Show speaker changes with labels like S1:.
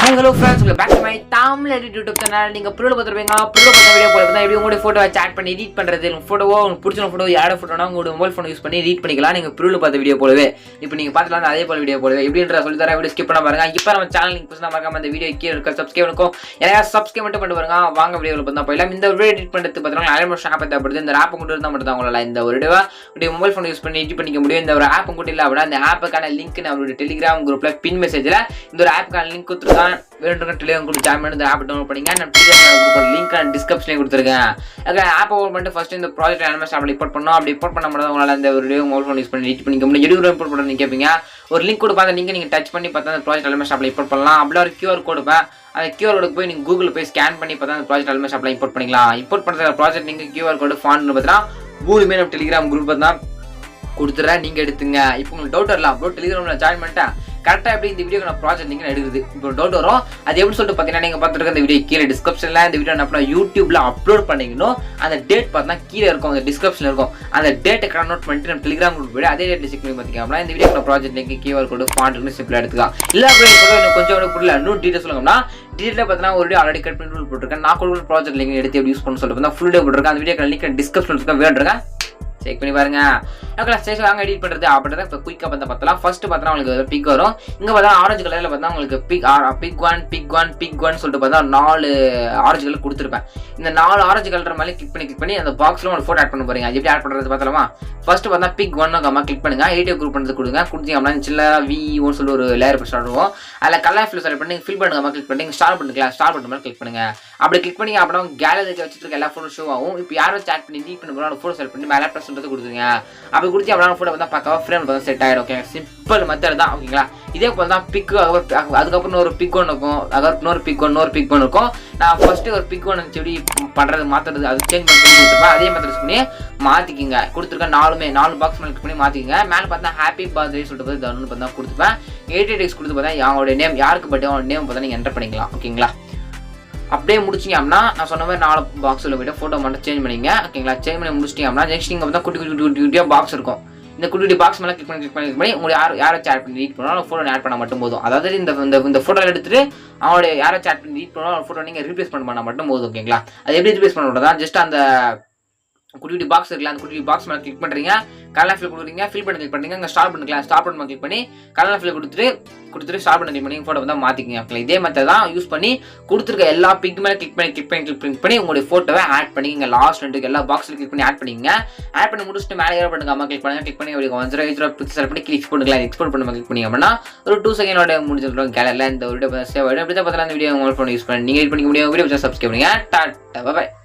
S1: Hi hello friends, welcome back to my Tamil Edit YouTube channel. நீங்க ப்ரோல பார்த்திருப்பீங்க. ப்ரோல பார்த்த video போல பார்த்தா எப்படி உங்க போட்டோ சாட் பண்ணி எடிட் பண்றது, உங்க போட்டோவோ உங்களுக்கு பிடிச்ச போட்டோ யாரோட போட்டோனா உங்க மொபைல் ஃபோன் யூஸ் பண்ணி எடிட் பண்ணிக்கலாம். நீங்க ப்ரோல பார்த்த வீடியோ போலவே இப்போ நீங்க பார்த்தலாம் அதே போல வீடியோ போலவே எப்படின்ற சொல்லி தர வீடியோ ஸ்கிப் பண்ண பாருங்க. இப்போ நம்ம சேனல் லிங்க் புதுசா மறக்காம இந்த வீடியோ கீழ இருக்க சப்ஸ்கிரைப் பண்ணுங்க. யாரா சப்ஸ்கிரைப் மட்டும் பண்ணிட்டு பாருங்க. வாங்க வீடியோல பார்த்தா போயிடலாம். இந்த வீடியோ எடிட் பண்றது பார்த்தீங்கன்னா Alight ஆப் தேவைப்படுது. இந்த ஆப் கொண்டு இருந்தா மட்டும் தான் உங்களால இந்த ஒரு வீடியோவை உங்க மொபைல் ஃபோன் யூஸ் பண்ணி எடிட் பண்ணிக்க முடியும். இந்த ஒரு ஆப் கூட இல்ல அப்படினா அந்த ஆப்புக்கான லிங்க் நம்மளோட Telegram குரூப்ல பின் மெசேஜ்ல இந்த ஒரு ஆப்புக்கான லிங்க் கொடுத்துருக்கேன். வேணும்னா Telegram குரூப் ஜாயின் பண்ணி இந்த ஆப் டவுன்லோட் பண்ணுங்க. நான் Telegram குரூப் லிங்க் நான் டிஸ்கிரிப்ஷன்ல கொடுத்திருக்கேன். ஓகே, ஆப் ஓபன் பண்ணிட்டு ஃபர்ஸ்ட் இந்த ப்ராஜெக்ட் அனிமேஷன் அப்படி இம்போர்ட் பண்ணனும். அப்படி இம்போர்ட் பண்ண மட்டும் உங்களால இந்த ஒரு மொபைல் ஃபோன் யூஸ் பண்ணி எடிட் பண்ணிக்க முடியும். எடிட் இம்போர்ட் பண்ணனும் கேப்பீங்க. ஒரு லிங்க் கூட பாத்தா நீங்க டச் பண்ணி பார்த்தா அந்த ப்ராஜெக்ட் அனிமேஷன் அப்படி இம்போர்ட் பண்ணலாம். அப்படியே ஒரு QR கோட் பா அந்த QR கோடுக்கு போய் நீங்க Google போய் ஸ்கேன் பண்ணி பார்த்தா அந்த ப்ராஜெக்ட் அனிமேஷன் அப்படி இம்போர்ட் பண்ணிக்கலாம். இம்போர்ட் பண்ற ப்ராஜெக்ட் நீங்க QR கோட் ஃபாண்ட் பார்த்தா மூணுமே நம்ம Telegram குரூப் தான் கொடுத்துறேன். நீங்க எடுத்துங்க. இப்போ உங்களுக்கு டவுட் வரலாம், ப்ரோ Telegramல ஜாயின் பண்ணிட்டேன் கரெக்டா எப்படி இந்த வீடியோக்கு நான் ப்ராஜெக்ட் நீங்க எடுக்குது இப்போ டவுட் வரும். அது எப்படி சொல்லிட்டு பார்த்தீங்கன்னா நீங்க பார்த்துருக்க இந்த வீடியோ கீழே டிஸ்கிரிப்ஷன்ல இந்த வீடியோ நான் யூடியூப்ல அப்லோட் பண்ணிக்கணும். அந்த டேட் பார்த்தா கீழே இருக்கும், அந்த டிஸ்கிரிப்ஷன்ல இருக்கும். அந்த டேட்டை கரெக்ட் நோட் பண்ணிட்டு நம்ம Telegram குரூப் போய் அதே டேட் செக் பண்ணி பார்த்தீங்கன்னா இந்த video project link QR code font சிம்பிளா எடுத்துக்கலாம். இல்ல அப்படின்னு சொல்ல கொஞ்சம் புரியல இன்னும் டீடைல்ஸ் சொல்லுங்கன்னா டீடைல பார்த்தா ஒரு வீடியோ ஆல்ரெடி கட் பண்ணி போட்டுருக்கேன். நான் கூட ப்ராஜெக்ட் லிங்க் எடுத்து எப்படி யூஸ் பண்ண சொல்லிட்டு ஃபுல் டே போட்டுருக்கேன். அந்த வீடியோ லிங்க் டிஸ்கிரிப்ஷன்ல இருக்க வேண்டிருக்கேன், செக் பண்ணி பாருங்க. ஓகே, சரி வாங்க எடிட் பண்றது அப்படின்றத இப்போ குயிக்கா பார்த்தலாம். ஃபர்ஸ்ட் பார்த்தா உங்களுக்கு பிக் வரும். இங்க பார்த்தா ஆரஞ்சு கலர்ல பார்த்தா உங்களுக்கு பிக் ஒன் சொல்லிட்டு பார்த்தா 4 ஆரஞ்சு கலர் கொடுத்துருப்பேன். இந்த 4 ஆரஞ்சு கலர் மேலே கிளிக் பண்ணி அந்த பாக்ஸ்ல ஒரு போட்டோ ஆட் பண்ண போறீங்க. அது எப்படி ஆட் பண்றது பார்த்தலாமா? ஃபர்ஸ்ட் பார்த்தா பிக் 1 கிளிக் பண்ணுங்க. எடிட் குரூப் பண்ணது கொடுங்க. கொடுத்தீங்க அப்படின்னா சின்ன V1 சொல்லி ஒரு லேயர் ஸ்டார்ட் ஆகும். அதுல கலர் ஃபில் செலக்ட் பண்ணி ஃபில் பண்ணுங்க. கிளிக் பண்ணி ஸ்டார்ட் பண்ணிக்கலாம். ஸ்டார்ட் பண்ண மாதிரி கிளிக் பண்ணுங்க. அப்படி கிளிக் பண்ணி அப்புறம் கேலரிக்கு வச்சிருக்க எல்லா போட்டோ ஷோ ஆகும். இப்போ யாரும் சாட் பண்ணி எடிட் பண்ண போறோம் போட்டோ செலக்ட் பண்ணி மேலே ப்ரெஸ் பண்றது கொடுத்துருங்க. அப்படி கொடுத்து அப்படியே போட்டோ பார்த்தா பக்காவா ஃப்ரேம் பார்த்தா செட் ஆயிடும். ஓகே, சிம்பிள் மெத்தட் தான். ஓகேங்களா, இதே போல தான் பிக் அதுக்கப்புறம் ஒரு பிக் ஒன் இருக்கும். அதுக்கப்புறம் இன்னொரு பிக் ஒன் இருக்கும். நான் ஃபர்ஸ்ட் ஒரு பிக் ஒன் எப்படி பண்றது மாத்துறது அது சேஞ்ச் பண்ணி கொடுத்துருப்பேன். அதே மாதிரி பண்ணி மாத்திக்கிங்க. கொடுத்துருக்கேன் 4 பாக்ஸ் மேலே கிளிக் பண்ணி மாத்திக்கிங்க. மேலே பார்த்தா ஹாப்பி பர்த்டே சொல்லிட்டு பார்த்தா கொடுத்துப்பேன். 88 கொடுத்து பார்த்தா அவங்களுடைய நேம் யாருக்கு பர்த்டே அவங்களோட நேம் பார்த்தா நீங்க என்டர் பண்ணிக்கலாம். ஓகேங்களா, அப்படியே முடிச்சிங்க அப்படின்னா நான் சொன்ன மாதிரி 4 பாக்ஸில் போய்ட்டு ஃபோட்டோ மட்டும் சேஞ்ச் பண்ணிங்க. ஓகேங்களா, சேஞ்ச் பண்ணி முடிச்சிட்டிங்க அப்படின்னா நெக்ஸ்ட் நீங்கள் பார்த்தா குட்டி பாக்ஸ் இருக்கும். இந்த குட்டி பாக்ஸ் மேலே கிளிக் பண்ணி உங்களுக்கு யாரை சேட் பண்ணி எடிட் பண்ணாலும் ஃபோட்டோ ஆட் பண்ண மட்டும் போதும். அதாவது இந்த ஃபோட்டோ எடுத்துட்டு அவங்களுடைய யாரை சேட் பண்ணி எடிட் பண்ணாலும் ஃபோட்டோ நீங்கள் ரீப்ளேஸ் பண்ண மட்டும் போதும். ஓகேங்களா, அது எப்படி ரீப்ளேஸ் பண்ண ஜஸ்ட் அந்த குட்டி பாக்ஸ் இருக்குல்ல, அந்த குட்டி பாக்ஸ் மேலே கிளிக் பண்ணுறீங்க. கலர் ஃபில் கொடுக்குறீங்க. ஃபில் பண்ணி கிளிக் பண்ணுறீங்க. அங்கே ஸ்டார்ட் பண்ணிக்கலாம். ஸ்டார்ட் பண்ணி கிளிக் பண்ணி கலர் ஃபில் கொடுத்துட்டு ஸ்டார்ட் பண்ணி கிளிக் பண்ணி ஃபோட்டோ வந்து மாற்றிக்கிங்க. ஓகே, இதே மெத்தட் தான் யூஸ் பண்ணி கொடுத்துருக்க எல்லா பிக் மேலே கிளிக் பண்ணி உங்களுடைய ஃபோட்டோவை ஆட் பண்ணிங்க. லாஸ்ட் 2 எல்லா பாக்ஸில் கிளிக் பண்ணி ஆட் பண்ணிங்க. ஆட் பண்ணி முடிச்சுட்டு மேலே ஏற பண்ணுங்க. அம்மா கிளிக் பண்ணி அப்படி 1 பிக்ஸ் செலக்ட் பண்ணி கிளிக் பண்ணிக்கலாம். எக்ஸ்போர்ட் பண்ணி கிளிக் பண்ணி அப்படின்னா ஒரு 2 செகண்டோட முடிஞ்சிருக்கோம். கேலரியில் இந்த வீடியோ சேவ் ஆகிடும். அப்படி தான் பார்த்தா இந்த வீடியோ உங்கள் ஃபோன் யூஸ் பண்ணி நீங்கள் எடிட் பண்ணிக்க முடியும். வீடியோ சப்ஸ்கிரைப் பண்ணுங்க. Tata by.